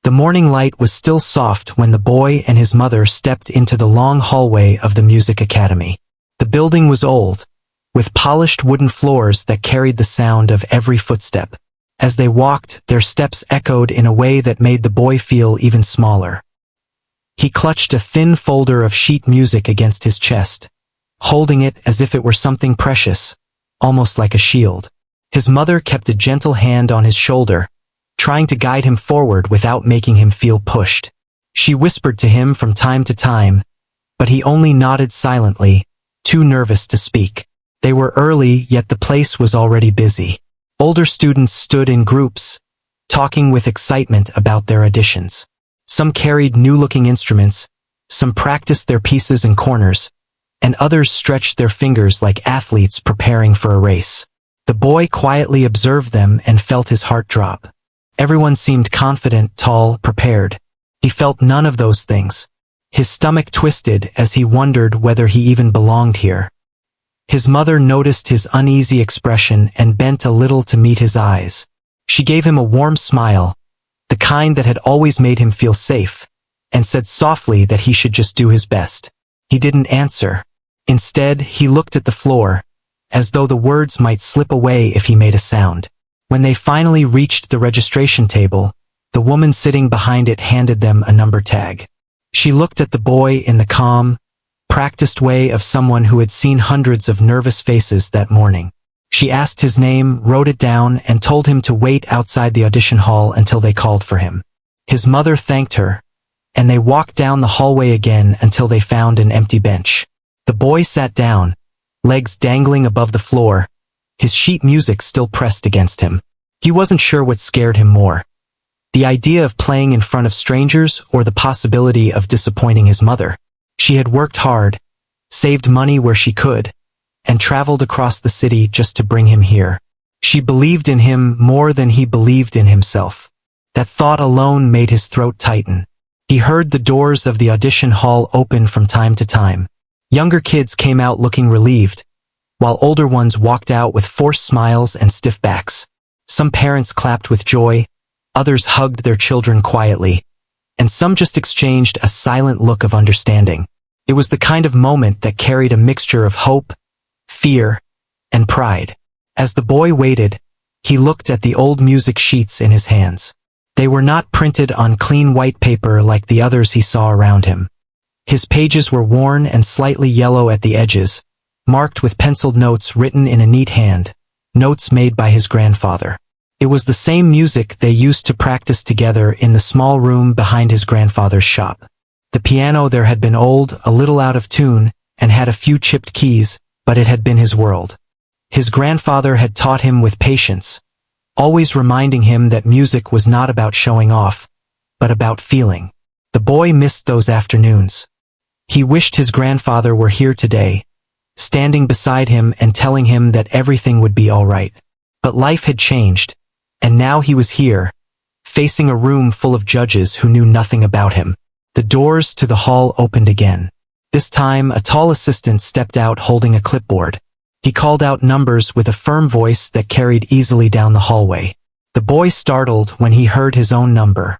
The morning light was still soft when the boy and his mother stepped into the long hallway of the music academy. The building was old, with polished wooden floors that carried the sound of every footstep. As they walked, their steps echoed in a way that made the boy feel even smaller. He clutched a thin folder of sheet music against his chest, holding it as if it were something precious, almost like a shield. His mother kept a gentle hand on his shoulder, trying to guide him forward without making him feel pushed. She whispered to him from time to time, but he only nodded silently, too nervous to speak. They were early, yet the place was already busy. Older students stood in groups, talking with excitement about their auditions. Some carried new-looking instruments, some practiced their pieces in corners, and others stretched their fingers like athletes preparing for a race. The boy quietly observed them and felt his heart drop. Everyone seemed confident, tall, prepared. He felt none of those things. His stomach twisted as he wondered whether he even belonged here. His mother noticed his uneasy expression and bent a little to meet his eyes. She gave him a warm smile, the kind that had always made him feel safe, and said softly that he should just do his best. He didn't answer. Instead, he looked at the floor, as though the words might slip away if he made a sound. When they finally reached the registration table, the woman sitting behind it handed them a number tag. She looked at the boy in the calm, practiced way of someone who had seen hundreds of nervous faces that morning. She asked his name, wrote it down, and told him to wait outside the audition hall until they called for him. His mother thanked her, and they walked down the hallway again until they found an empty bench. The boy sat down, legs dangling above the floor, his sheet music still pressed against him. He wasn't sure what scared him more: the idea of playing in front of strangers or the possibility of disappointing his mother. She had worked hard, saved money where she could, and traveled across the city just to bring him here. She believed in him more than he believed in himself. That thought alone made his throat tighten. He heard the doors of the audition hall open from time to time. Younger kids came out looking relieved, while older ones walked out with forced smiles and stiff backs. Some parents clapped with joy, others hugged their children quietly, and some just exchanged a silent look of understanding. It was the kind of moment that carried a mixture of hope, fear, and pride. As the boy waited, he looked at the old music sheets in his hands. They were not printed on clean white paper like the others he saw around him. His pages were worn and slightly yellow at the edges, marked with penciled notes written in a neat hand, notes made by his grandfather. It was the same music they used to practice together in the small room behind his grandfather's shop. The piano there had been old, a little out of tune, and had a few chipped keys, but it had been his world. His grandfather had taught him with patience, always reminding him that music was not about showing off, but about feeling. The boy missed those afternoons. He wished his grandfather were here today, standing beside him and telling him that everything would be all right. But life had changed, and now he was here, facing a room full of judges who knew nothing about him. The doors to the hall opened again. This time, a tall assistant stepped out holding a clipboard. He called out numbers with a firm voice that carried easily down the hallway. The boy startled when he heard his own number.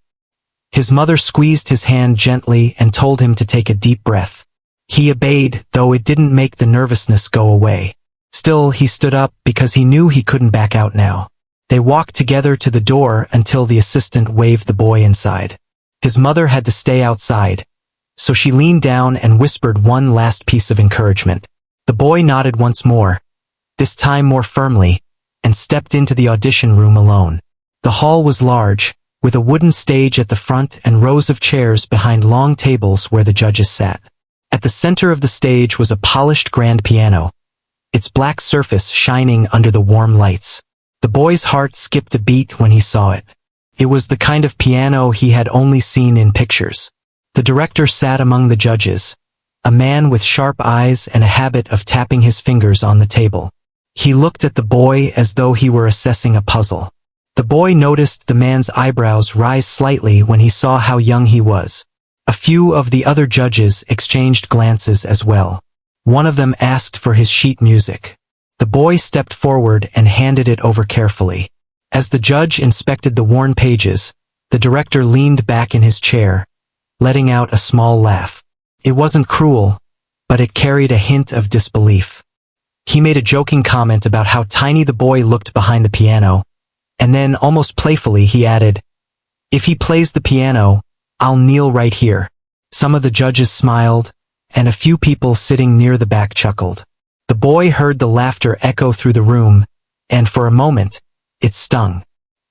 His mother squeezed his hand gently and told him to take a deep breath. He obeyed, though it didn't make the nervousness go away. Still, he stood up because he knew he couldn't back out now. They walked together to the door until the assistant waved the boy inside. His mother had to stay outside, so she leaned down and whispered one last piece of encouragement. The boy nodded once more, this time more firmly, and stepped into the audition room alone. The hall was large, with a wooden stage at the front and rows of chairs behind long tables where the judges sat. At the center of the stage was a polished grand piano, its black surface shining under the warm lights. The boy's heart skipped a beat when he saw it. It was the kind of piano he had only seen in pictures. The director sat among the judges, a man with sharp eyes and a habit of tapping his fingers on the table. He looked at the boy as though he were assessing a puzzle. The boy noticed the man's eyebrows rise slightly when he saw how young he was. A few of the other judges exchanged glances as well. One of them asked for his sheet music. The boy stepped forward and handed it over carefully. As the judge inspected the worn pages, The director leaned back in his chair, letting out a small laugh. It wasn't cruel, but it carried a hint of disbelief. He made a joking comment about how tiny the boy looked behind the piano, and then almost playfully he added, "If he plays the piano, I'll kneel right here." Some of the judges smiled, and a few people sitting near the back chuckled. The boy heard the laughter echo through the room, and for a moment, it stung.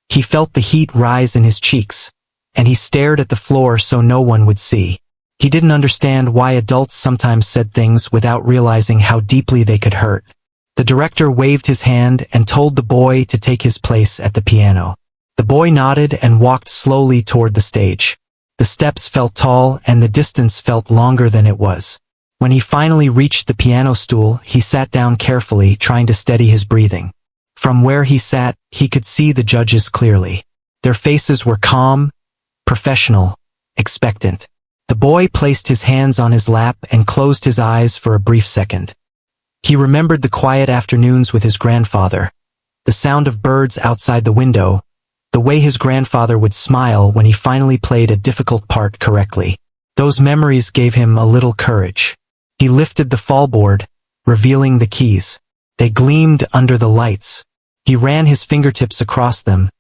He felt the heat rise in his cheeks, and he stared at the floor so no one would see. He didn't understand why adults sometimes said things without realizing how deeply they could hurt. The director waved his hand and told the boy to take his place at the piano. The boy nodded and walked slowly toward the stage. The steps felt tall and the distance felt longer than it was. When he finally reached the piano stool, he sat down carefully, trying to steady his breathing. From where he sat, he could see the judges clearly. Their faces were calm, professional, expectant. The boy placed his hands on his lap and closed his eyes for a brief second. He remembered the quiet afternoons with his grandfather, the sound of birds outside the window, the way his grandfather would smile when he finally played a difficult part correctly. Those memories gave him a little courage. He lifted the fallboard, revealing the keys. They gleamed under the lights. He ran his fingertips across them,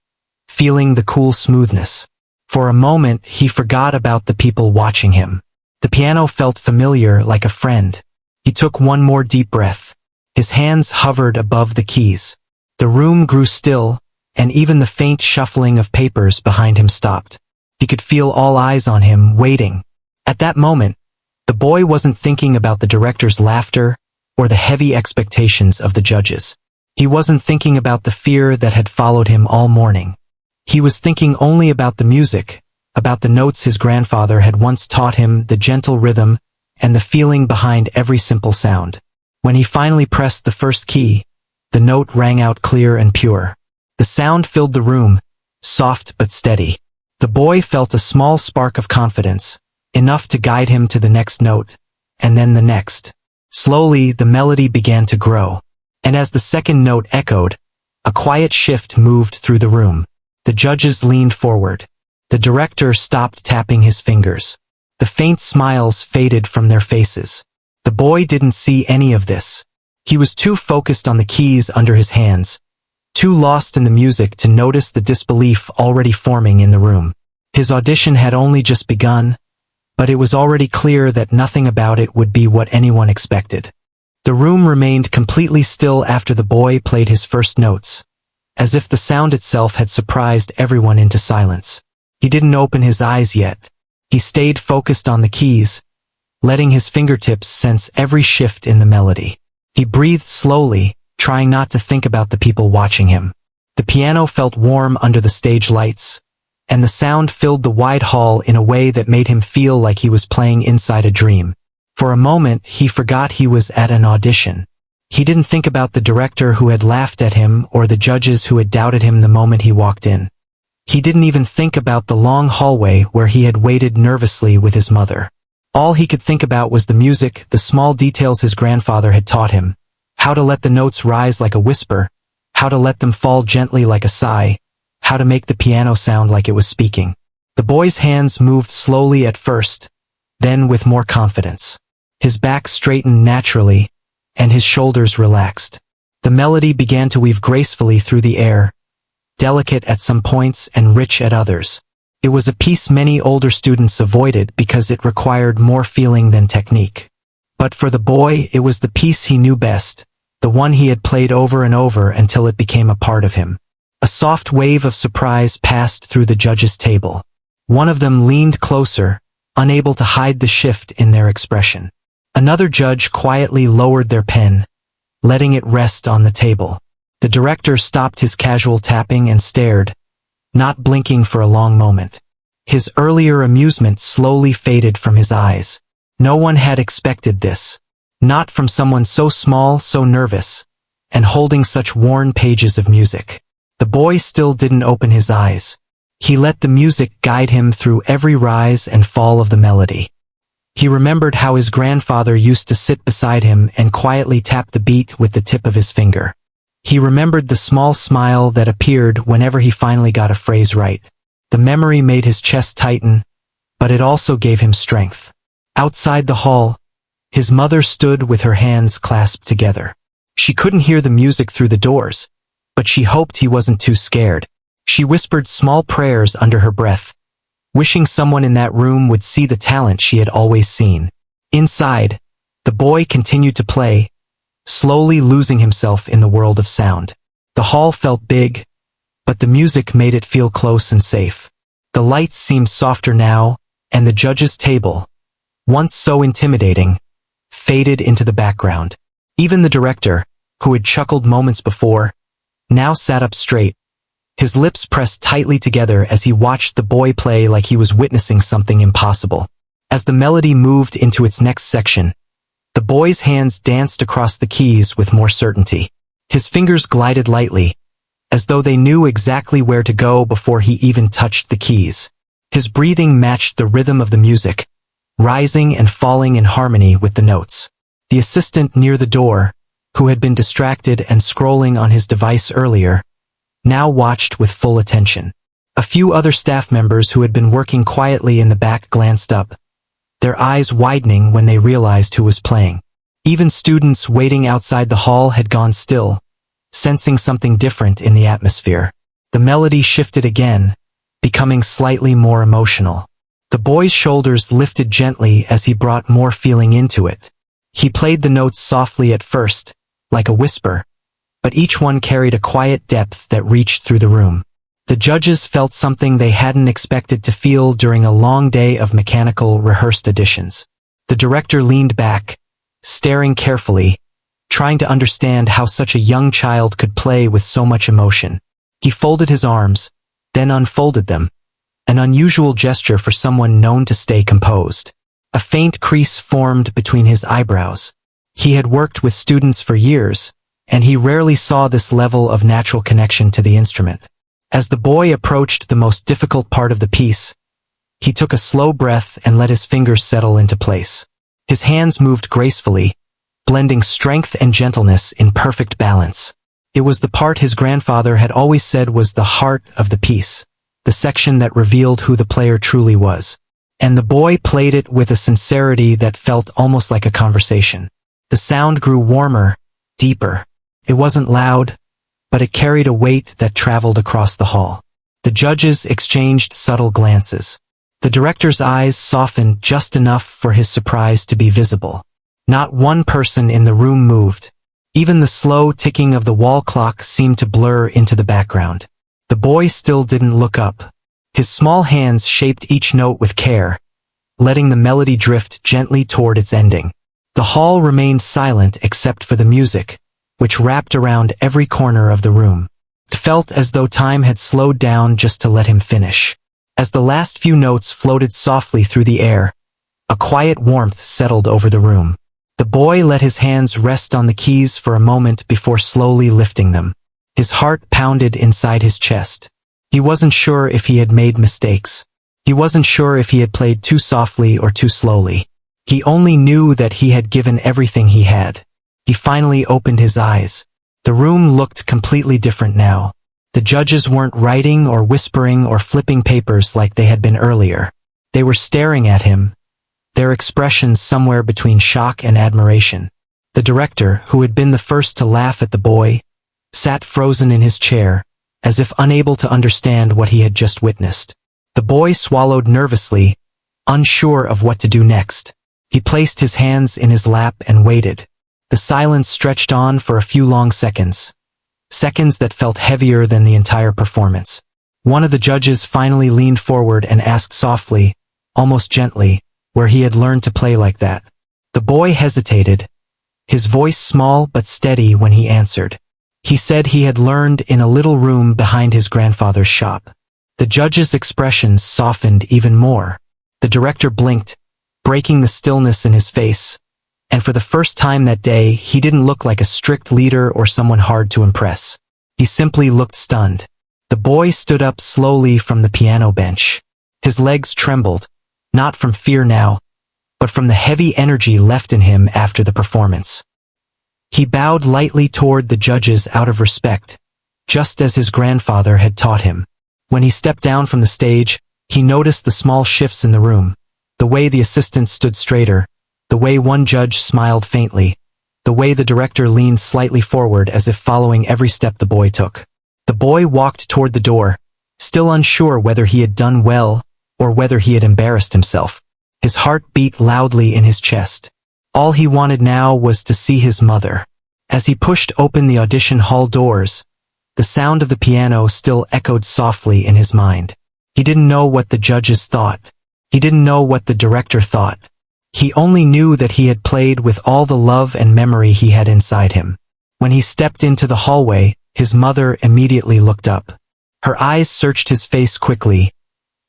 feeling the cool smoothness. For a moment, he forgot about the people watching him. The piano felt familiar, like a friend. He took one more deep breath. His hands hovered above the keys. The room grew still, and even the faint shuffling of papers behind him stopped. He could feel all eyes on him, waiting. At that moment, the boy wasn't thinking about the director's laughter or the heavy expectations of the judges. He wasn't thinking about the fear that had followed him all morning. He was thinking only about the music, about the notes his grandfather had once taught him, the gentle rhythm, and the feeling behind every simple sound. When he finally pressed the first key, the note rang out clear and pure. The sound filled the room, soft but steady. The boy felt a small spark of confidence, enough to guide him to the next note, and then the next. Slowly, the melody began to grow, and as the second note echoed, a quiet shift moved through the room. The judges leaned forward. The director stopped tapping his fingers. The faint smiles faded from their faces. The boy didn't see any of this. He was too focused on the keys under his hands, too lost in the music to notice the disbelief already forming in the room. His audition had only just begun, but it was already clear that nothing about it would be what anyone expected. The room remained completely still after the boy played his first notes, as if the sound itself had surprised everyone into silence. He didn't open his eyes yet. He stayed focused on the keys, letting his fingertips sense every shift in the melody. He breathed slowly, trying not to think about the people watching him. The piano felt warm under the stage lights, and the sound filled the wide hall in a way that made him feel like he was playing inside a dream. For a moment, he forgot he was at an audition. He didn't think about the director who had laughed at him or the judges who had doubted him the moment he walked in. He didn't even think about the long hallway where he had waited nervously with his mother. All he could think about was the music, the small details his grandfather had taught him, how to let the notes rise like a whisper, how to let them fall gently like a sigh, how to make the piano sound like it was speaking. The boy's hands moved slowly at first, then with more confidence. His back straightened naturally, and his shoulders relaxed. The melody began to weave gracefully through the air, delicate at some points and rich at others. It was a piece many older students avoided because it required more feeling than technique. But for the boy, it was the piece he knew best, the one he had played over and over until it became a part of him. A soft wave of surprise passed through the judges' table. One of them leaned closer, unable to hide the shift in their expression. Another judge quietly lowered their pen, letting it rest on the table. The director stopped his casual tapping and stared, not blinking for a long moment. His earlier amusement slowly faded from his eyes. No one had expected this. Not from someone so small, so nervous, and holding such worn pages of music. The boy still didn't open his eyes. He let the music guide him through every rise and fall of the melody. He remembered how his grandfather used to sit beside him and quietly tap the beat with the tip of his finger. He remembered the small smile that appeared whenever he finally got a phrase right. The memory made his chest tighten, but it also gave him strength. Outside the hall, his mother stood with her hands clasped together. She couldn't hear the music through the doors, but she hoped he wasn't too scared. She whispered small prayers under her breath, wishing someone in that room would see the talent she had always seen. Inside, the boy continued to play, slowly losing himself in the world of sound. The hall felt big, but the music made it feel close and safe. The lights seemed softer now, and the judge's table, once so intimidating, faded into the background. Even the director, who had chuckled moments before, now sat up straight, his lips pressed tightly together as he watched the boy play like he was witnessing something impossible. As the melody moved into its next section, the boy's hands danced across the keys with more certainty. His fingers glided lightly, as though they knew exactly where to go before he even touched the keys. His breathing matched the rhythm of the music, rising and falling in harmony with the notes. The assistant near the door, who had been distracted and scrolling on his device earlier, now watched with full attention. A few other staff members who had been working quietly in the back glanced up, their eyes widening when they realized who was playing. Even students waiting outside the hall had gone still, sensing something different in the atmosphere. The melody shifted again, becoming slightly more emotional. The boy's shoulders lifted gently as he brought more feeling into it. He played the notes softly at first, like a whisper, but each one carried a quiet depth that reached through the room. The judges felt something they hadn't expected to feel during a long day of mechanical, rehearsed auditions. The director leaned back, staring carefully, trying to understand how such a young child could play with so much emotion. He folded his arms, then unfolded them, an unusual gesture for someone known to stay composed. A faint crease formed between his eyebrows. He had worked with students for years, and he rarely saw this level of natural connection to the instrument. As the boy approached the most difficult part of the piece, he took a slow breath and let his fingers settle into place. His hands moved gracefully, blending strength and gentleness in perfect balance. It was the part his grandfather had always said was the heart of the piece, the section that revealed who the player truly was. And the boy played it with a sincerity that felt almost like a conversation. The sound grew warmer, deeper. It wasn't loud, but it carried a weight that traveled across the hall. The judges exchanged subtle glances. The director's eyes softened just enough for his surprise to be visible. Not one person in the room moved. Even the slow ticking of the wall clock seemed to blur into the background. The boy still didn't look up. His small hands shaped each note with care, letting the melody drift gently toward its ending. The hall remained silent except for the music, which wrapped around every corner of the room. It felt as though time had slowed down just to let him finish. As the last few notes floated softly through the air, a quiet warmth settled over the room. The boy let his hands rest on the keys for a moment before slowly lifting them. His heart pounded inside his chest. He wasn't sure if he had made mistakes. He wasn't sure if he had played too softly or too slowly. He only knew that he had given everything he had. He finally opened his eyes. The room looked completely different now. The judges weren't writing or whispering or flipping papers like they had been earlier. They were staring at him, their expressions somewhere between shock and admiration. The director, who had been the first to laugh at the boy, sat frozen in his chair, as if unable to understand what he had just witnessed. The boy swallowed nervously, unsure of what to do next. He placed his hands in his lap and waited. The silence stretched on for a few long seconds. Seconds that felt heavier than the entire performance. One of the judges finally leaned forward and asked softly, almost gently, where he had learned to play like that. The boy hesitated, his voice small but steady when he answered. He said he had learned in a little room behind his grandfather's shop. The judge's expressions softened even more. The director blinked, breaking the stillness in his face. And for the first time that day, he didn't look like a strict leader or someone hard to impress. He simply looked stunned. The boy stood up slowly from the piano bench. His legs trembled, not from fear now, but from the heavy energy left in him after the performance. He bowed lightly toward the judges out of respect, just as his grandfather had taught him. When he stepped down from the stage, he noticed the small shifts in the room, the way the assistant stood straighter, the way one judge smiled faintly, the way the director leaned slightly forward as if following every step the boy took. The boy walked toward the door, still unsure whether he had done well or whether he had embarrassed himself. His heart beat loudly in his chest. All he wanted now was to see his mother. As he pushed open the audition hall doors, the sound of the piano still echoed softly in his mind. He didn't know what the judges thought. He didn't know what the director thought. He only knew that he had played with all the love and memory he had inside him. When he stepped into the hallway, his mother immediately looked up. Her eyes searched his face quickly,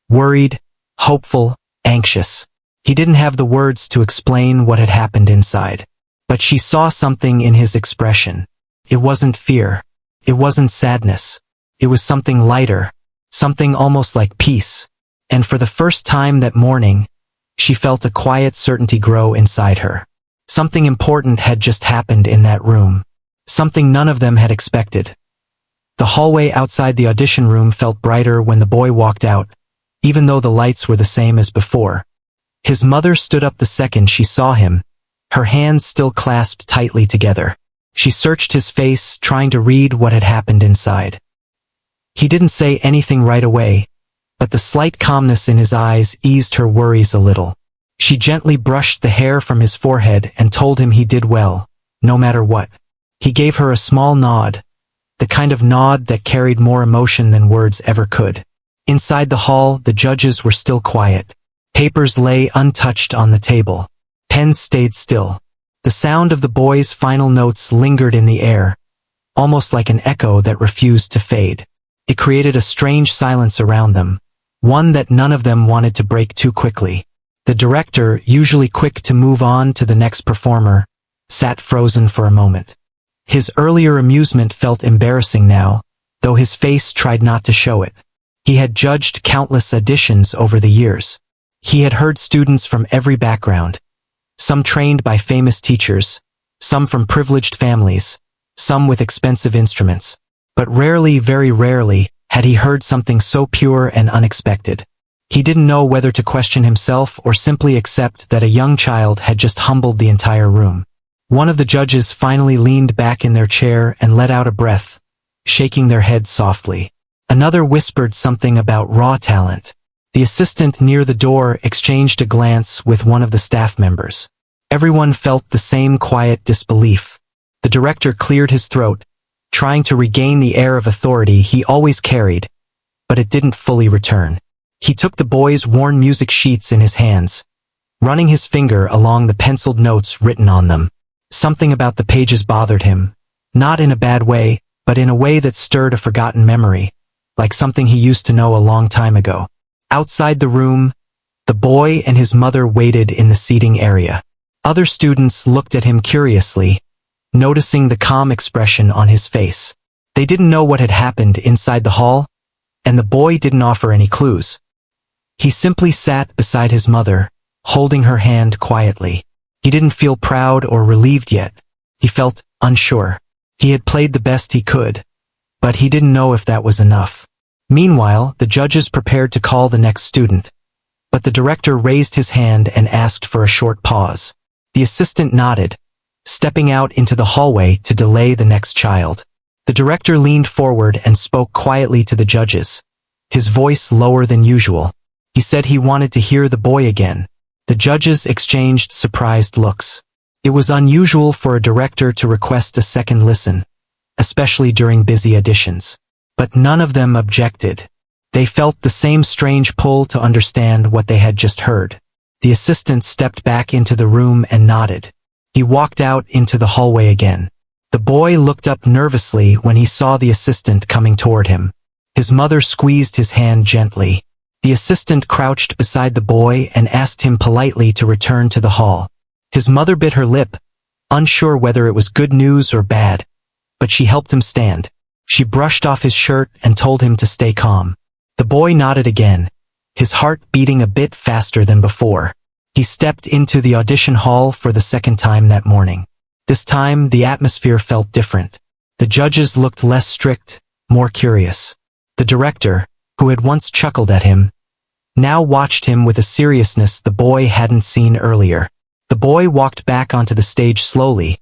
worried, hopeful, anxious. He didn't have the words to explain what had happened inside. But she saw something in his expression. It wasn't fear. It wasn't sadness. It was something lighter, something almost like peace. And for the first time that morning, she felt a quiet certainty grow inside her. Something important had just happened in that room. Something none of them had expected. The hallway outside the audition room felt brighter when the boy walked out, even though the lights were the same as before. His mother stood up the second she saw him, her hands still clasped tightly together. She searched his face, trying to read what had happened inside. He didn't say anything right away, but the slight calmness in his eyes eased her worries a little. She gently brushed the hair from his forehead and told him he did well, no matter what. He gave her a small nod, the kind of nod that carried more emotion than words ever could. Inside the hall, the judges were still quiet. Papers lay untouched on the table. Pens stayed still. The sound of the boy's final notes lingered in the air, almost like an echo that refused to fade. It created a strange silence around them, one that none of them wanted to break too quickly. The director, usually quick to move on to the next performer, sat frozen for a moment. His earlier amusement felt embarrassing now, though his face tried not to show it. He had judged countless auditions over the years. He had heard students from every background, some trained by famous teachers, some from privileged families, some with expensive instruments. But rarely, very rarely, had he heard something so pure and unexpected. He didn't know whether to question himself or simply accept that a young child had just humbled the entire room. One of the judges finally leaned back in their chair and let out a breath, shaking their heads softly. Another whispered something about raw talent. The assistant near the door exchanged a glance with one of the staff members. Everyone felt the same quiet disbelief. The director cleared his throat, trying to regain the air of authority he always carried, but it didn't fully return. He took the boy's worn music sheets in his hands, running his finger along the penciled notes written on them. Something about the pages bothered him, not in a bad way, but in a way that stirred a forgotten memory, like something he used to know a long time ago. Outside the room, the boy and his mother waited in the seating area. Other students looked at him curiously, noticing the calm expression on his face. They didn't know what had happened inside the hall, and the boy didn't offer any clues. He simply sat beside his mother, holding her hand quietly. He didn't feel proud or relieved yet. He felt unsure. He had played the best he could, but he didn't know if that was enough. Meanwhile, the judges prepared to call the next student, but the director raised his hand and asked for a short pause. The assistant nodded, stepping out into the hallway to delay the next child. The director leaned forward and spoke quietly to the judges, his voice lower than usual. He said he wanted to hear the boy again. The judges exchanged surprised looks. It was unusual for a director to request a second listen, especially during busy auditions. But none of them objected. They felt the same strange pull to understand what they had just heard. The assistant stepped back into the room and nodded. He walked out into the hallway again. The boy looked up nervously when he saw the assistant coming toward him. His mother squeezed his hand gently. The assistant crouched beside the boy and asked him politely to return to the hall. His mother bit her lip, unsure whether it was good news or bad, but she helped him stand. She brushed off his shirt and told him to stay calm. The boy nodded again, his heart beating a bit faster than before. He stepped into the audition hall for the second time that morning. This time, the atmosphere felt different. The judges looked less strict, more curious. The director, who had once chuckled at him, now watched him with a seriousness the boy hadn't seen earlier. The boy walked back onto the stage slowly,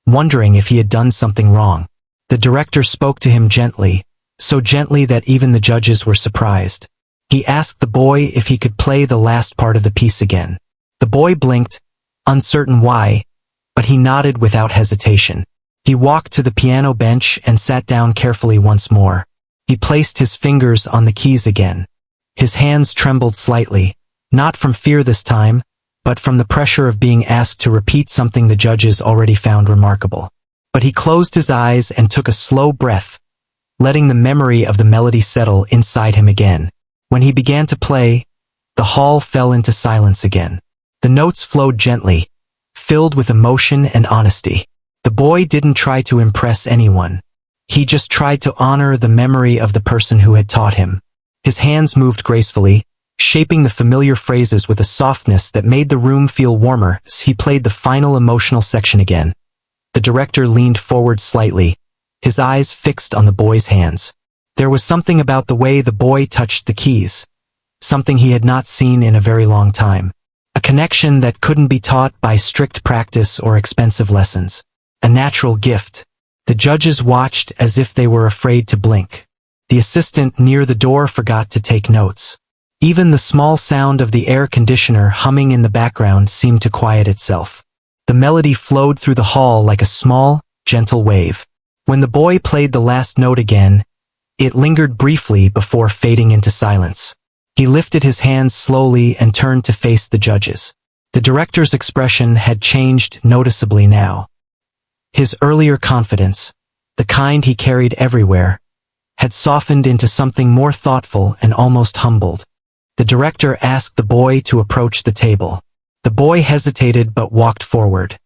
wondering if he had done something wrong. The director spoke to him gently, so gently that even the judges were surprised. He asked the boy if he could play the last part of the piece again. The boy blinked, uncertain why, but he nodded without hesitation. He walked to the piano bench and sat down carefully once more. He placed his fingers on the keys again. His hands trembled slightly, not from fear this time, but from the pressure of being asked to repeat something the judges already found remarkable. But he closed his eyes and took a slow breath, letting the memory of the melody settle inside him again. When he began to play, the hall fell into silence again. The notes flowed gently, filled with emotion and honesty. The boy didn't try to impress anyone. He just tried to honor the memory of the person who had taught him. His hands moved gracefully, shaping the familiar phrases with a softness that made the room feel warmer as he played the final emotional section again. The director leaned forward slightly, his eyes fixed on the boy's hands. There was something about the way the boy touched the keys, something he had not seen in a very long time. A connection that couldn't be taught by strict practice or expensive lessons. A natural gift. The judges watched as if they were afraid to blink. The assistant near the door forgot to take notes. Even the small sound of the air conditioner humming in the background seemed to quiet itself. The melody flowed through the hall like a small, gentle wave. When the boy played the last note again, it lingered briefly before fading into silence. He lifted his hands slowly and turned to face the judges. The director's expression had changed noticeably now. His earlier confidence, the kind he carried everywhere, had softened into something more thoughtful and almost humbled. The director asked the boy to approach the table. The boy hesitated but walked forward.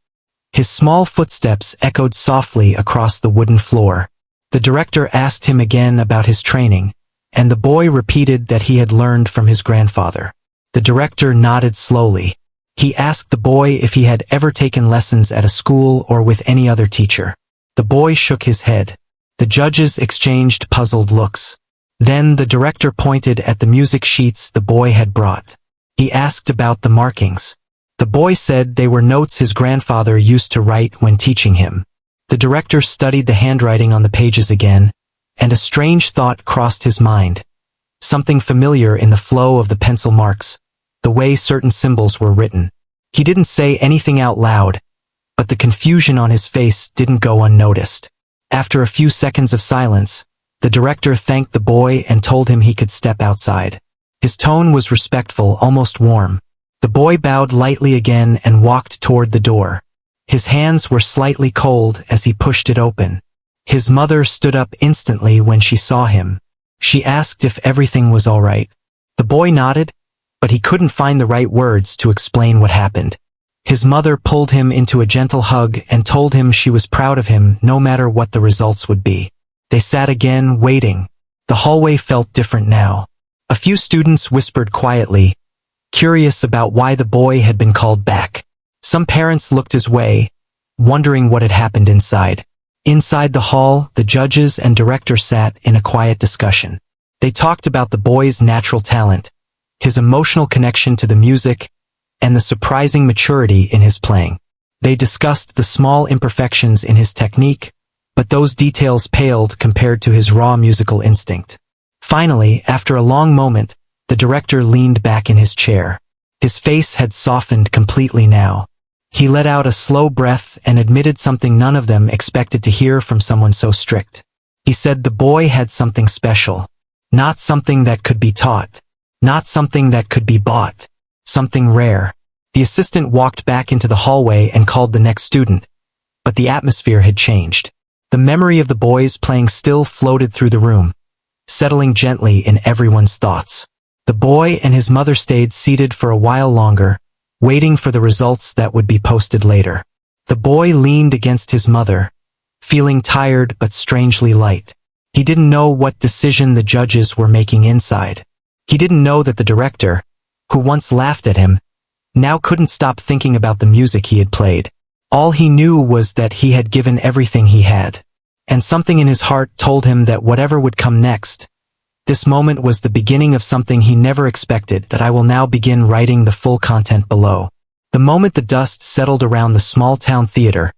His small footsteps echoed softly across the wooden floor. The director asked him again about his training, and the boy repeated that he had learned from his grandfather. The director nodded slowly. He asked the boy if he had ever taken lessons at a school or with any other teacher. The boy shook his head. The judges exchanged puzzled looks. Then the director pointed at the music sheets the boy had brought. He asked about the markings. The boy said they were notes his grandfather used to write when teaching him. The director studied the handwriting on the pages again, and a strange thought crossed his mind. Something familiar in the flow of the pencil marks, the way certain symbols were written. He didn't say anything out loud, but the confusion on his face didn't go unnoticed. After a few seconds of silence, the director thanked the boy and told him he could step outside. His tone was respectful, almost warm. The boy bowed lightly again and walked toward the door. His hands were slightly cold as he pushed it open. His mother stood up instantly when she saw him. She asked if everything was all right. The boy nodded, but he couldn't find the right words to explain what happened. His mother pulled him into a gentle hug and told him she was proud of him no matter what the results would be. They sat again, waiting. The hallway felt different now. A few students whispered quietly, curious about why the boy had been called back. Some parents looked his way, wondering what had happened inside. Inside the hall, the judges and director sat in a quiet discussion. They talked about the boy's natural talent, his emotional connection to the music, and the surprising maturity in his playing. They discussed the small imperfections in his technique, but those details paled compared to his raw musical instinct. Finally, after a long moment, the director leaned back in his chair. His face had softened completely now. He let out a slow breath and admitted something none of them expected to hear from someone so strict. He said the boy had something special. Not something that could be taught. Not something that could be bought. Something rare. The assistant walked back into the hallway and called the next student. But the atmosphere had changed. The memory of the boys playing still floated through the room, settling gently in everyone's thoughts. The boy and his mother stayed seated for a while longer, waiting for the results that would be posted later. The boy leaned against his mother, feeling tired but strangely light. He didn't know what decision the judges were making inside. He didn't know that the director, who once laughed at him, now couldn't stop thinking about the music he had played. All he knew was that he had given everything he had. And something in his heart told him that whatever would come next, This moment was the beginning of something he never expected, that I will now begin writing the full content below. The moment the dust settled around the small-town theater,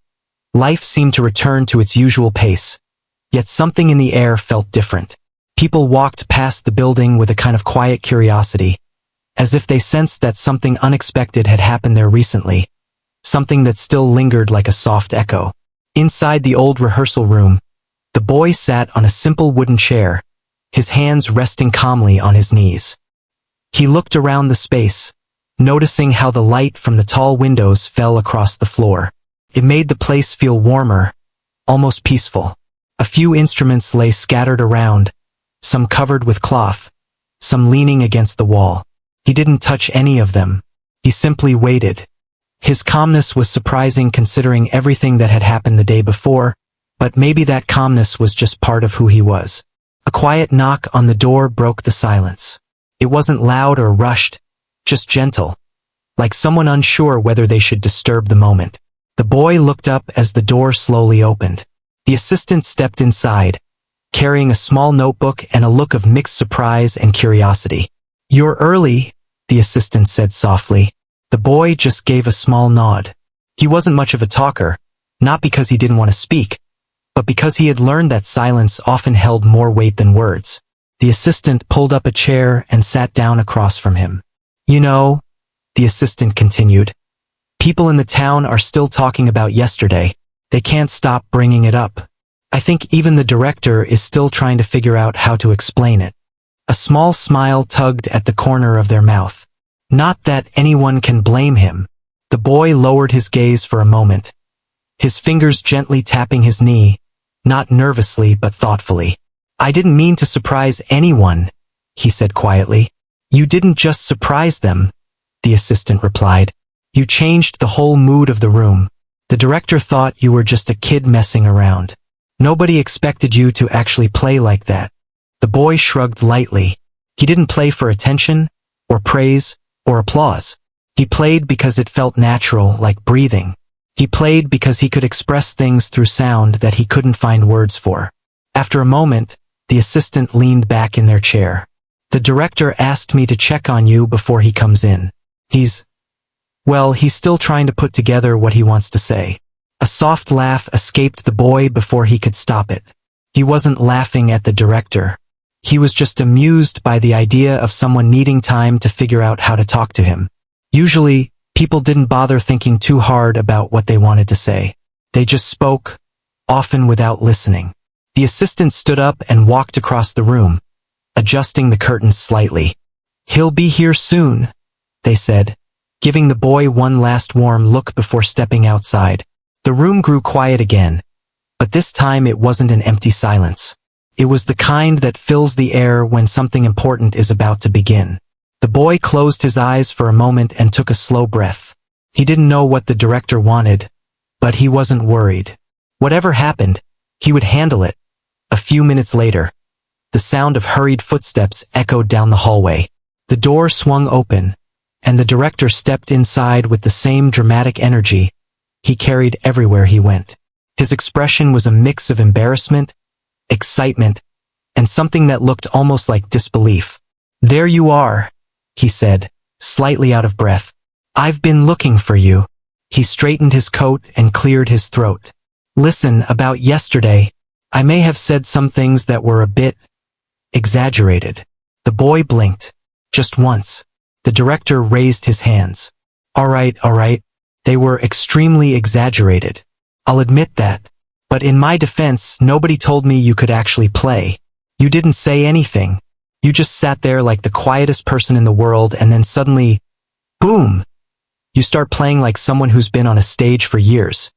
life seemed to return to its usual pace, yet something in the air felt different. People walked past the building with a kind of quiet curiosity, as if they sensed that something unexpected had happened there recently, something that still lingered like a soft echo. Inside the old rehearsal room, the boy sat on a simple wooden chair, his hands resting calmly on his knees. He looked around the space, noticing how the light from the tall windows fell across the floor. It made the place feel warmer, almost peaceful. A few instruments lay scattered around, some covered with cloth, some leaning against the wall. He didn't touch any of them. He simply waited. His calmness was surprising considering everything that had happened the day before, but maybe that calmness was just part of who he was. A quiet knock on the door broke the silence. It wasn't loud or rushed, just gentle, like someone unsure whether they should disturb the moment. The boy looked up as the door slowly opened. The assistant stepped inside, carrying a small notebook and a look of mixed surprise and curiosity. "You're early," the assistant said softly. The boy just gave a small nod. He wasn't much of a talker, not because he didn't want to speak, but because he had learned that silence often held more weight than words. The assistant pulled up a chair and sat down across from him. "You know," the assistant continued, "people in the town are still talking about yesterday. They can't stop bringing it up. I think even the director is still trying to figure out how to explain it." A small smile tugged at the corner of their mouth. Not that anyone can blame him. The boy lowered his gaze for a moment, his fingers gently tapping his knee, not nervously but thoughtfully. "I didn't mean to surprise anyone," he said quietly. "You didn't just surprise them," the assistant replied. "You changed the whole mood of the room. The director thought you were just a kid messing around. Nobody expected you to actually play like that." The boy shrugged lightly. He didn't play for attention, or praise, or applause. He played because it felt natural, like breathing. He played because he could express things through sound that he couldn't find words for. After a moment, the assistant leaned back in their chair. "The director asked me to check on you before he comes in. He's still trying to put together what he wants to say." A soft laugh escaped the boy before he could stop it. He wasn't laughing at the director. He was just amused by the idea of someone needing time to figure out how to talk to him. Usually, people didn't bother thinking too hard about what they wanted to say. They just spoke, often without listening. The assistant stood up and walked across the room, adjusting the curtains slightly. "He'll be here soon," they said, giving the boy one last warm look before stepping outside. The room grew quiet again, but this time it wasn't an empty silence. It was the kind that fills the air when something important is about to begin. The boy closed his eyes for a moment and took a slow breath. He didn't know what the director wanted, but he wasn't worried. Whatever happened, he would handle it. A few minutes later, the sound of hurried footsteps echoed down the hallway. The door swung open, and the director stepped inside with the same dramatic energy he carried everywhere he went. His expression was a mix of embarrassment, excitement, and something that looked almost like disbelief. "There you are," he said, slightly out of breath. "I've been looking for you." He straightened his coat and cleared his throat. "Listen, about yesterday, I may have said some things that were a bit exaggerated." The boy blinked. Just once. The director raised his hands. All right. They were extremely exaggerated. I'll admit that. But in my defense, nobody told me you could actually play. You didn't say anything. You just sat there like the quietest person in the world, and then suddenly, boom! You start playing like someone who's been on a stage for years.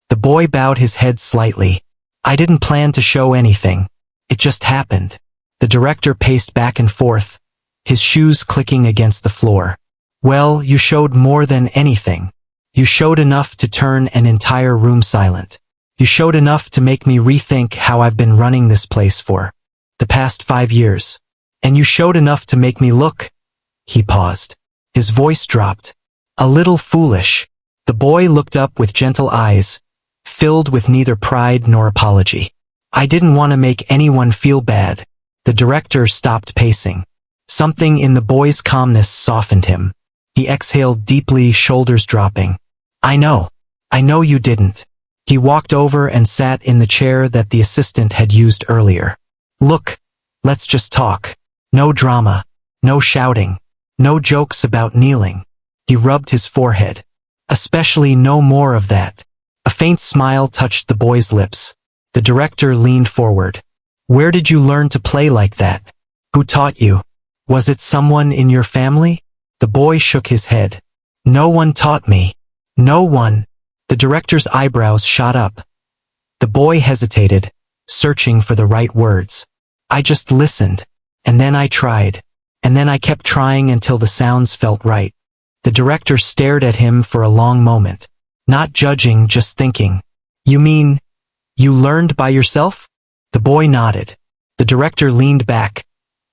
The boy bowed his head slightly. "I didn't plan to show anything. It just happened." The director paced back and forth, his shoes clicking against the floor. "Well, you showed more than anything. You showed enough to turn an entire room silent. You showed enough to make me rethink how I've been running this place for the past 5 years. And you showed enough to make me look." He paused. His voice dropped. "A little foolish." The boy looked up with gentle eyes, filled with neither pride nor apology. "I didn't want to make anyone feel bad." The director stopped pacing. Something in the boy's calmness softened him. He exhaled deeply, shoulders dropping. I know you didn't. He walked over and sat in the chair that the assistant had used earlier. Look, let's just talk. No drama, no shouting, no jokes about kneeling. He rubbed his forehead. Especially no more of that. A faint smile touched the boy's lips. The director leaned forward. Where did you learn to play like that? Who taught you? Was it someone in your family? The boy shook his head. No one taught me. No one. The director's eyebrows shot up. The boy hesitated, searching for the right words. I just listened. And then I tried. And then I kept trying until the sounds felt right. The director stared at him for a long moment. Not judging, just thinking. You mean, you learned by yourself? The boy nodded. The director leaned back,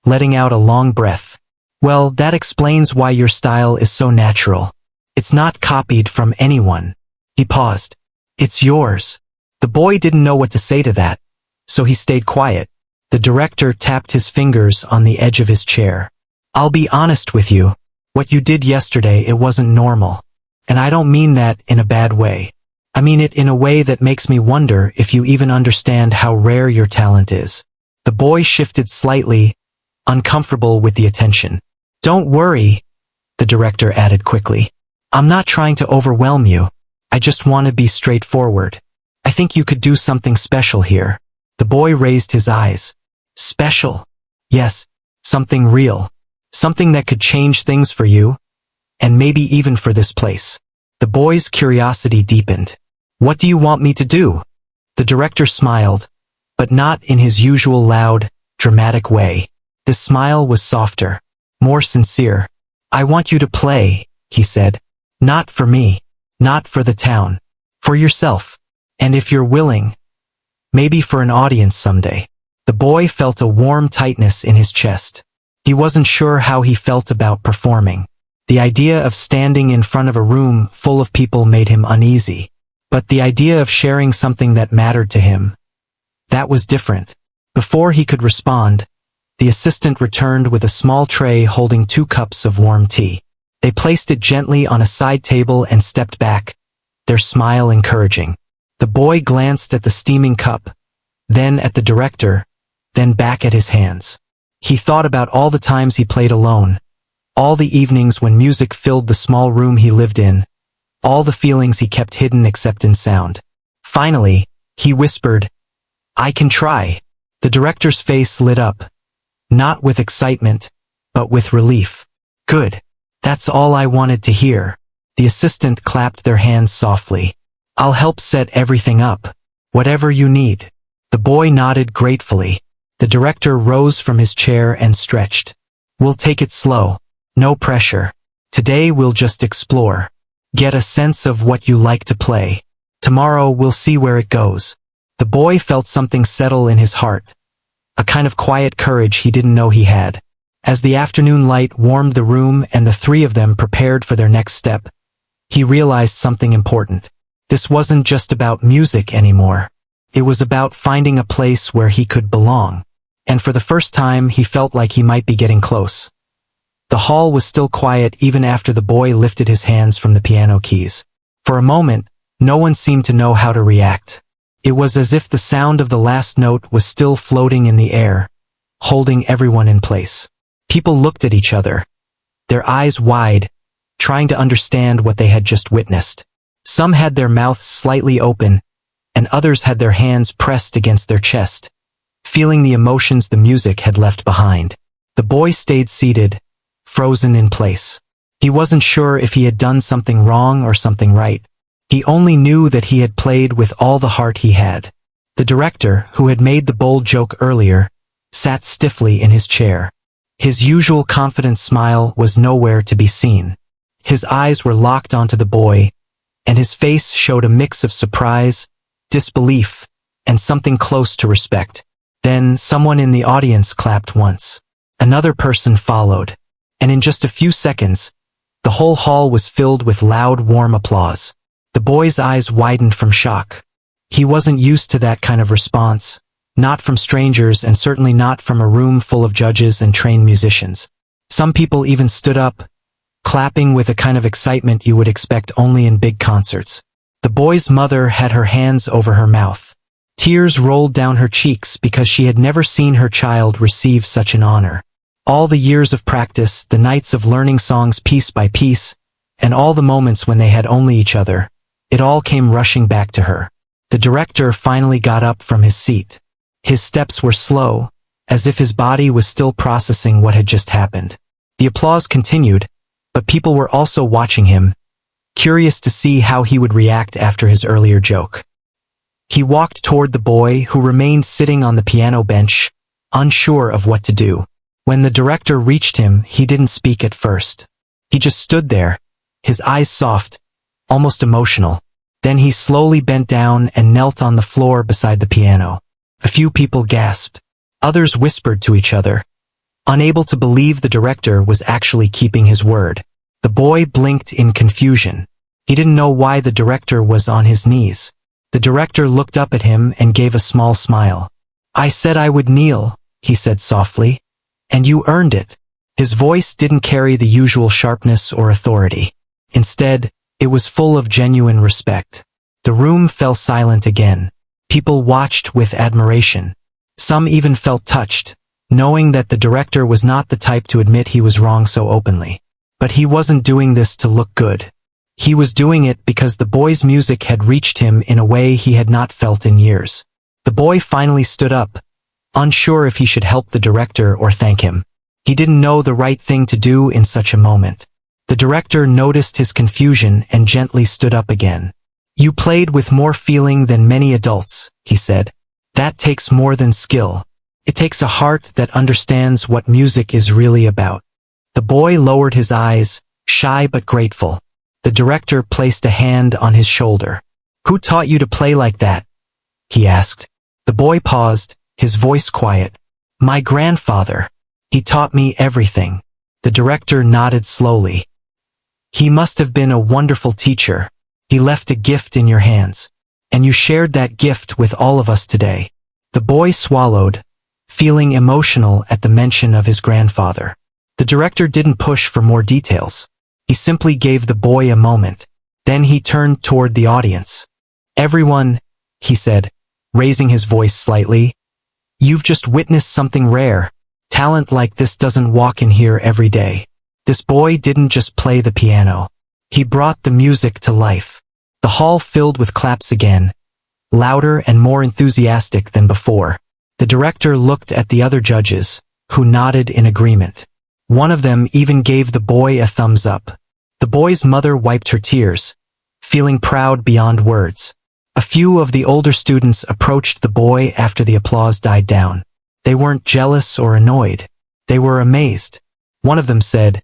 letting out a long breath. Well, that explains why your style is so natural. It's not copied from anyone. He paused. It's yours. The boy didn't know what to say to that, so he stayed quiet. The director tapped his fingers on the edge of his chair. I'll be honest with you. What you did yesterday, it wasn't normal. And I don't mean that in a bad way. I mean it in a way that makes me wonder if you even understand how rare your talent is. The boy shifted slightly, uncomfortable with the attention. Don't worry, the director added quickly. I'm not trying to overwhelm you. I just want to be straightforward. I think you could do something special here. The boy raised his eyes. Special? Yes, something real. Something that could change things for you, and maybe even for this place. The boy's curiosity deepened. What do you want me to do? The director smiled, but not in his usual loud, dramatic way. The smile was softer, more sincere. I want you to play, he said. Not for me, not for the town, for yourself. And if you're willing, maybe for an audience someday. The boy felt a warm tightness in his chest. He wasn't sure how he felt about performing. The idea of standing in front of a room full of people made him uneasy. But the idea of sharing something that mattered to him, that was different. Before he could respond, the assistant returned with a small tray holding 2 cups of warm tea. They placed it gently on a side table and stepped back, their smile encouraging. The boy glanced at the steaming cup, then at the director, then back at his hands. He thought about all the times he played alone, all the evenings when music filled the small room he lived in, all the feelings he kept hidden except in sound. Finally, he whispered, I can try. The director's face lit up, not with excitement, but with relief. Good. That's all I wanted to hear. The assistant clapped their hands softly. I'll help set everything up. Whatever you need. The boy nodded gratefully. The director rose from his chair and stretched. We'll take it slow. No pressure. Today we'll just explore. Get a sense of what you like to play. Tomorrow we'll see where it goes. The boy felt something settle in his heart. A kind of quiet courage he didn't know he had. As the afternoon light warmed the room and the 3 of them prepared for their next step, he realized something important. This wasn't just about music anymore. It was about finding a place where he could belong. And for the first time, he felt like he might be getting close. The hall was still quiet even after the boy lifted his hands from the piano keys. For a moment, no one seemed to know how to react. It was as if the sound of the last note was still floating in the air, holding everyone in place. People looked at each other, their eyes wide, trying to understand what they had just witnessed. Some had their mouths slightly open, and others had their hands pressed against their chest, feeling the emotions the music had left behind. The boy stayed seated, frozen in place. He wasn't sure if he had done something wrong or something right. He only knew that he had played with all the heart he had. The director, who had made the bold joke earlier, sat stiffly in his chair. His usual confident smile was nowhere to be seen. His eyes were locked onto the boy, and his face showed a mix of surprise, disbelief, and something close to respect. Then someone in the audience clapped once. Another person followed, and in just a few seconds, the whole hall was filled with loud, warm applause. The boy's eyes widened from shock. He wasn't used to that kind of response, Not from strangers, and certainly not from a room full of judges and trained musicians. Some people even stood up, clapping with a kind of excitement you would expect only in big concerts. The boy's mother had her hands over her mouth. Tears rolled down her cheeks because she had never seen her child receive such an honor. All the years of practice, the nights of learning songs piece by piece, and all the moments when they had only each other, it all came rushing back to her. The director finally got up from his seat. His steps were slow, as if his body was still processing what had just happened. The applause continued, but people were also watching him, curious to see how he would react after his earlier joke. He walked toward the boy, who remained sitting on the piano bench, unsure of what to do. When the director reached him, he didn't speak at first. He just stood there, his eyes soft, almost emotional. Then he slowly bent down and knelt on the floor beside the piano. A few people gasped. Others whispered to each other, unable to believe the director was actually keeping his word. The boy blinked in confusion. He didn't know why the director was on his knees. The director looked up at him and gave a small smile. "I said I would kneel," he said softly, "and you earned it." His voice didn't carry the usual sharpness or authority. Instead, it was full of genuine respect. The room fell silent again. People watched with admiration. Some even felt touched, knowing that the director was not the type to admit he was wrong so openly. But he wasn't doing this to look good. He was doing it because the boy's music had reached him in a way he had not felt in years. The boy finally stood up, unsure if he should help the director or thank him. He didn't know the right thing to do in such a moment. The director noticed his confusion and gently stood up again. "You played with more feeling than many adults," he said. "That takes more than skill. It takes a heart that understands what music is really about." The boy lowered his eyes, shy but grateful. The director placed a hand on his shoulder. "Who taught you to play like that?" he asked. The boy paused, his voice quiet. "My grandfather. He taught me everything." The director nodded slowly. "He must have been a wonderful teacher. He left a gift in your hands. And you shared that gift with all of us today." The boy swallowed, feeling emotional at the mention of his grandfather. The director didn't push for more details. He simply gave the boy a moment. Then he turned toward the audience. "Everyone," he said, raising his voice slightly, "you've just witnessed something rare. Talent like this doesn't walk in here every day." This boy didn't just play the piano. He brought the music to life. The hall filled with claps again, louder and more enthusiastic than before. The director looked at the other judges, who nodded in agreement. One of them even gave the boy a thumbs up. The boy's mother wiped her tears, feeling proud beyond words. A few of the older students approached the boy after the applause died down. They weren't jealous or annoyed. They were amazed. One of them said,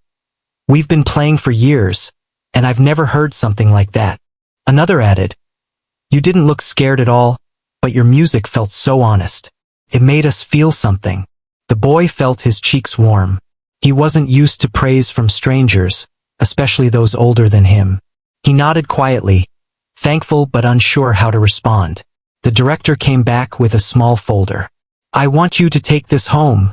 "We've been playing for years, and I've never heard something like that." Another added, "You didn't look scared at all, but your music felt so honest. It made us feel something." The boy felt his cheeks warm. He wasn't used to praise from strangers, especially those older than him. He nodded quietly, thankful but unsure how to respond. The director came back with a small folder. "I want you to take this home,"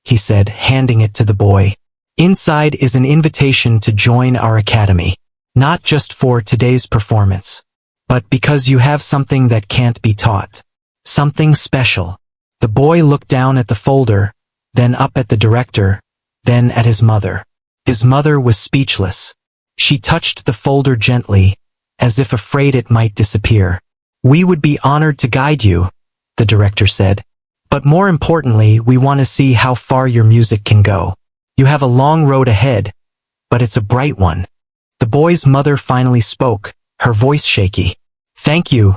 he said, handing it to the boy. "Inside is an invitation to join our academy. Not just for today's performance, but because you have something that can't be taught. Something special." The boy looked down at the folder, then up at the director, then at his mother. His mother was speechless. She touched the folder gently, as if afraid it might disappear. "We would be honored to guide you," the director said. "But more importantly, we want to see how far your music can go. You have a long road ahead, but it's a bright one." The boy's mother finally spoke, her voice shaky. "Thank you.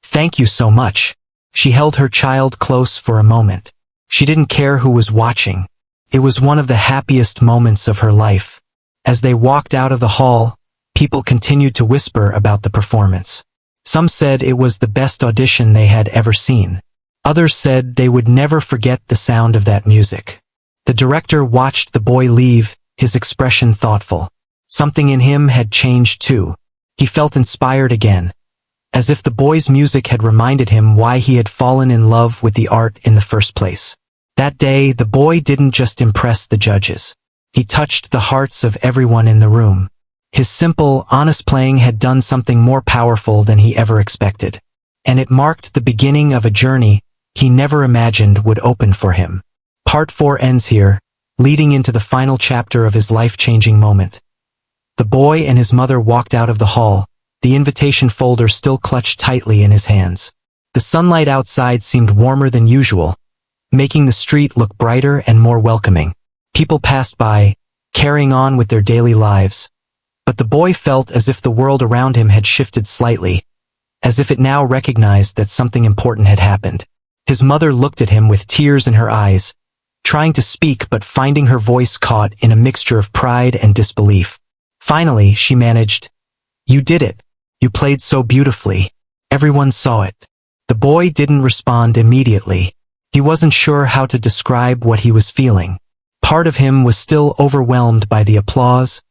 Thank you so much." She held her child close for a moment. She didn't care who was watching. It was one of the happiest moments of her life. As they walked out of the hall, people continued to whisper about the performance. Some said it was the best audition they had ever seen. Others said they would never forget the sound of that music. The director watched the boy leave, his expression thoughtful. Something in him had changed too. He felt inspired again. as if the boy's music had reminded him why he had fallen in love with the art in the first place. That day, the boy didn't just impress the judges. He touched the hearts of everyone in the room. His simple, honest playing had done something more powerful than he ever expected. And it marked the beginning of a journey he never imagined would open for him. Part 4 ends here, leading into the final chapter of his life-changing moment. The boy and his mother walked out of the hall, the invitation folder still clutched tightly in his hands. The sunlight outside seemed warmer than usual, making the street look brighter and more welcoming. People passed by, carrying on with their daily lives. But the boy felt as if the world around him had shifted slightly, as if it now recognized that something important had happened. His mother looked at him with tears in her eyes, trying to speak but finding her voice caught in a mixture of pride and disbelief. Finally, she managed, "You did it. You played so beautifully. Everyone saw it." The boy didn't respond immediately. He wasn't sure how to describe what he was feeling. Part of him was still overwhelmed by the applause,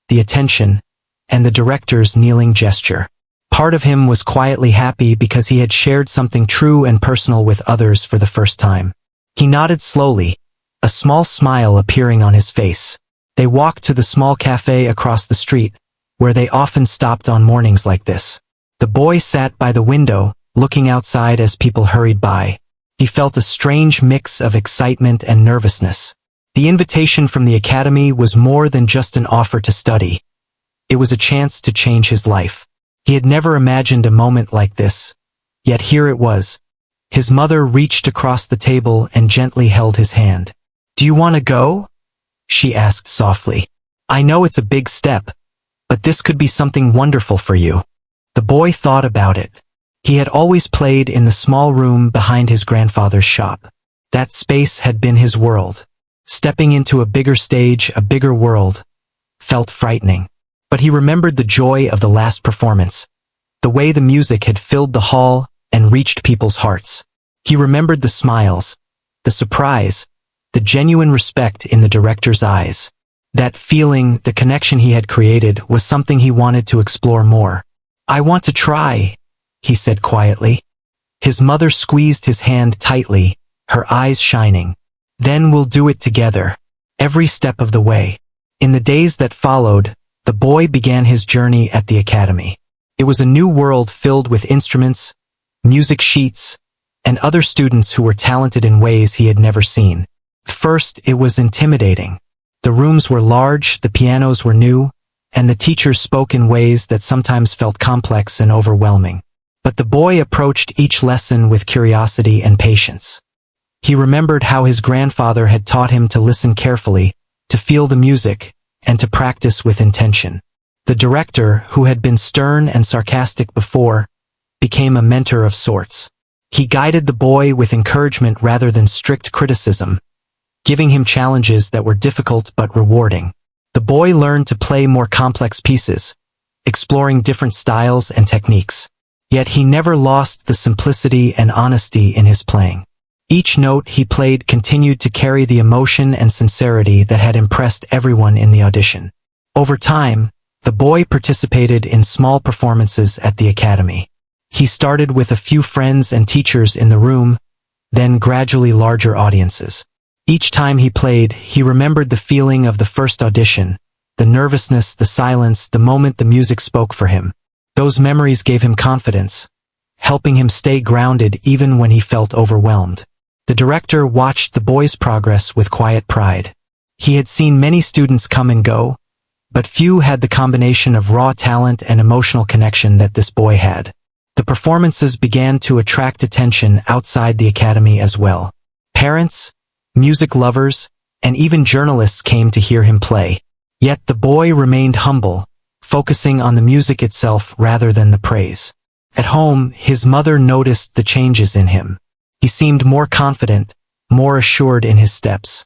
the attention, and the director's kneeling gesture. Part of him was quietly happy because he had shared something true and personal with others for the first time. He nodded slowly, a small smile appearing on his face. They walked to the small cafe across the street, where they often stopped on mornings like this. The boy sat by the window, looking outside as people hurried by. He felt a strange mix of excitement and nervousness. The invitation from the academy was more than just an offer to study. It was a chance to change his life. He had never imagined a moment like this, yet here it was. His mother reached across the table and gently held his hand. "Do you want to go?" she asked softly. "I know it's a big step, but this could be something wonderful for you." The boy thought about it. He had always played in the small room behind his grandfather's shop. That space had been his world. Stepping into a bigger stage, a bigger world, felt frightening. But he remembered the joy of the last performance, the way the music had filled the hall and reached people's hearts. He remembered the smiles, the surprise, the genuine respect in the director's eyes. That feeling, the connection he had created, was something he wanted to explore more. "I want to try," he said quietly. His mother squeezed his hand tightly, her eyes shining. "Then we'll do it together, every step of the way." In the days that followed, the boy began his journey at the academy. It was a new world filled with instruments, music sheets, and other students who were talented in ways he had never seen. First, it was intimidating. The rooms were large, the pianos were new, and the teachers spoke in ways that sometimes felt complex and overwhelming. But the boy approached each lesson with curiosity and patience. He remembered how his grandfather had taught him to listen carefully, to feel the music, and to practice with intention. The director, who had been stern and sarcastic before, became a mentor of sorts. He guided the boy with encouragement rather than strict criticism, giving him challenges that were difficult but rewarding. The boy learned to play more complex pieces, exploring different styles and techniques. Yet he never lost the simplicity and honesty in his playing. Each note he played continued to carry the emotion and sincerity that had impressed everyone in the audition. Over time, the boy participated in small performances at the academy. He started with a few friends and teachers in the room, then gradually larger audiences. Each time he played, he remembered the feeling of the first audition, the nervousness, the silence, the moment the music spoke for him. Those memories gave him confidence, helping him stay grounded even when he felt overwhelmed. The director watched the boy's progress with quiet pride. He had seen many students come and go, but few had the combination of raw talent and emotional connection that this boy had. The performances began to attract attention outside the academy as well. Parents, music lovers, and even journalists came to hear him play. Yet the boy remained humble, focusing on the music itself rather than the praise. At home, his mother noticed the changes in him. He seemed more confident, more assured in his steps.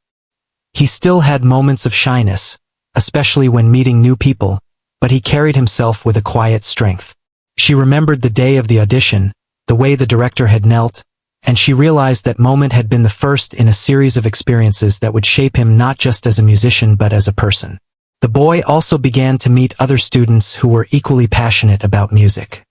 He still had moments of shyness, especially when meeting new people, but he carried himself with a quiet strength. She remembered the day of the audition, the way the director had knelt, and she realized that moment had been the first in a series of experiences that would shape him not just as a musician but as a person. The boy also began to meet other students who were equally passionate about music.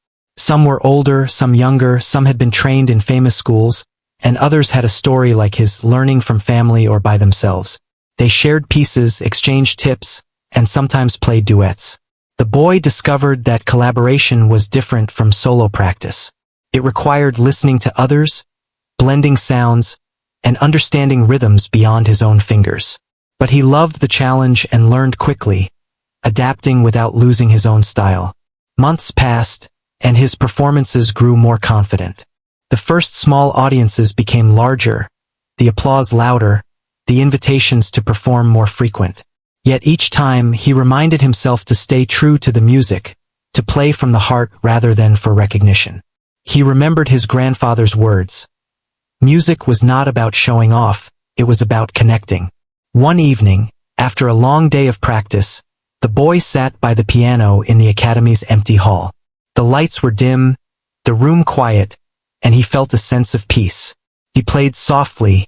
Some were older, some younger, some had been trained in famous schools, and others had a story like his, learning from family or by themselves. They shared pieces, exchanged tips, and sometimes played duets. The boy discovered that collaboration was different from solo practice. It required listening to others, blending sounds, and understanding rhythms beyond his own fingers. But he loved the challenge and learned quickly, adapting without losing his own style. Months passed, and his performances grew more confident. The first small audiences became larger, the applause louder, the invitations to perform more frequent. Yet each time he reminded himself to stay true to the music, to play from the heart rather than for recognition. He remembered his grandfather's words. Music was not about showing off, it was about connecting. One evening, after a long day of practice, the boy sat by the piano in the academy's empty hall. The lights were dim, the room quiet, and he felt a sense of peace. He played softly,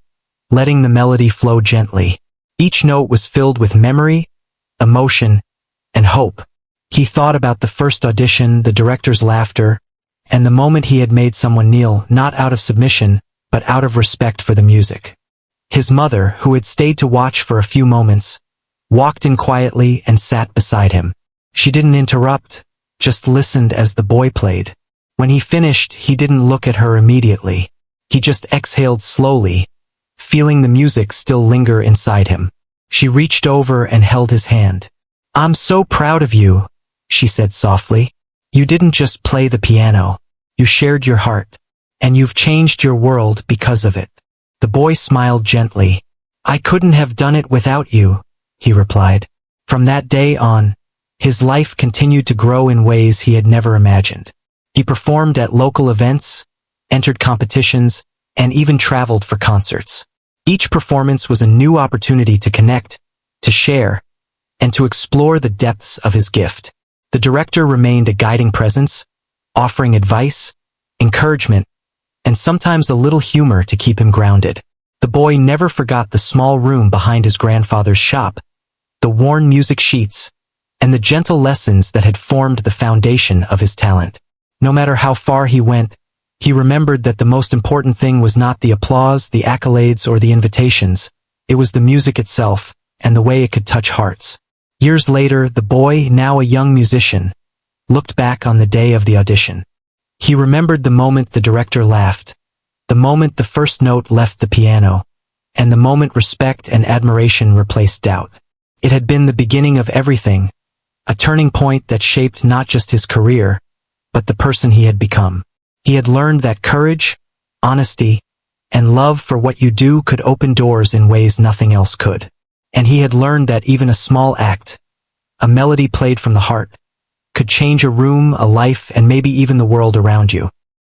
letting the melody flow gently. Each note was filled with memory, emotion, and hope. He thought about the first audition, the director's laughter, and the moment he had made someone kneel, not out of submission, but out of respect for the music. His mother, who had stayed to watch for a few moments, walked in quietly and sat beside him. She didn't interrupt, just listened as the boy played. When he finished, he didn't look at her immediately. He just exhaled slowly, feeling the music still linger inside him. She reached over and held his hand. "I'm so proud of you," she said softly. "You didn't just play the piano. You shared your heart. And you've changed your world because of it." The boy smiled gently. "I couldn't have done it without you," he replied. From that day on, his life continued to grow in ways he had never imagined. He performed at local events, entered competitions, and even traveled for concerts. Each performance was a new opportunity to connect, to share, and to explore the depths of his gift. The director remained a guiding presence, offering advice, encouragement, and sometimes a little humor to keep him grounded. The boy never forgot the small room behind his grandfather's shop, the worn music sheets, and the gentle lessons that had formed the foundation of his talent. No matter how far he went, he remembered that the most important thing was not the applause, the accolades, or the invitations. It was the music itself, and the way it could touch hearts. Years later, the boy, now a young musician, looked back on the day of the audition. He remembered the moment the director laughed, the moment the first note left the piano, and the moment respect and admiration replaced doubt. It had been the beginning of everything, a turning point that shaped not just his career, but the person he had become. He had learned that courage, honesty, and love for what you do could open doors in ways nothing else could. And he had learned that even a small act, a melody played from the heart, could change a room, a life, and maybe even the world around you.